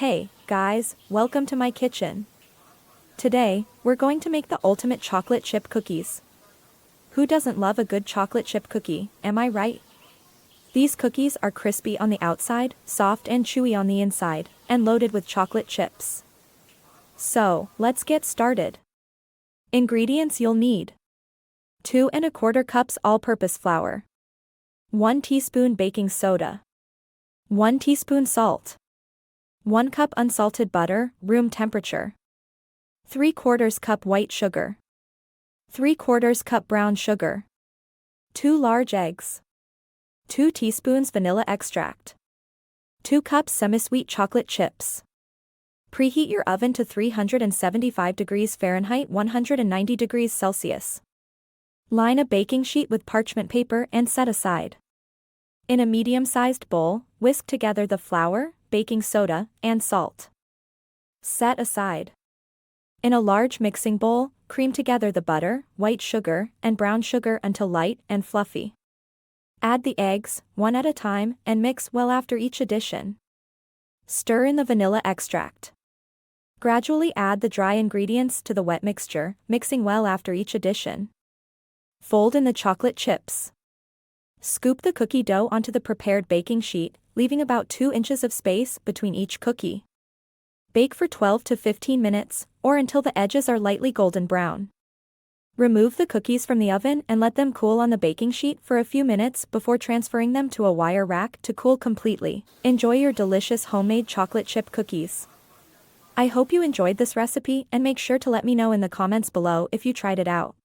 Hey, guys, welcome to my kitchen. Today, we're going to make the ultimate chocolate chip cookies. Who doesn't love a good chocolate chip cookie, am I right? These cookies are crispy on the outside, soft and chewy on the inside, and loaded with chocolate chips. So, let's get started. Ingredients you'll need: 2 1/4 cups all-purpose flour, 1 teaspoon baking soda, 1 teaspoon salt, 1 cup unsalted butter, room temperature, 3/4 cup white sugar, 3/4 cup brown sugar, 2 large eggs, 2 teaspoons vanilla extract, 2 cups semi-sweet chocolate chips. Preheat your oven to 375 degrees Fahrenheit 190 degrees Celsius. Line a baking sheet with parchment paper and set aside. In a medium-sized bowl, whisk together the flour, baking soda, and salt. Set aside. In a large mixing bowl, cream together the butter, white sugar, and brown sugar until light and fluffy. Add the eggs, one at a time, and mix well after each addition. Stir in the vanilla extract. Gradually add the dry ingredients to the wet mixture, mixing well after each addition. Fold in the chocolate chips. Scoop the cookie dough onto the prepared baking sheet, leaving about 2 inches of space between each cookie. Bake for 12 to 15 minutes, or until the edges are lightly golden brown. Remove the cookies from the oven and let them cool on the baking sheet for a few minutes before transferring them to a wire rack to cool completely. Enjoy your delicious homemade chocolate chip cookies. I hope you enjoyed this recipe and make sure to let me know in the comments below if you tried it out.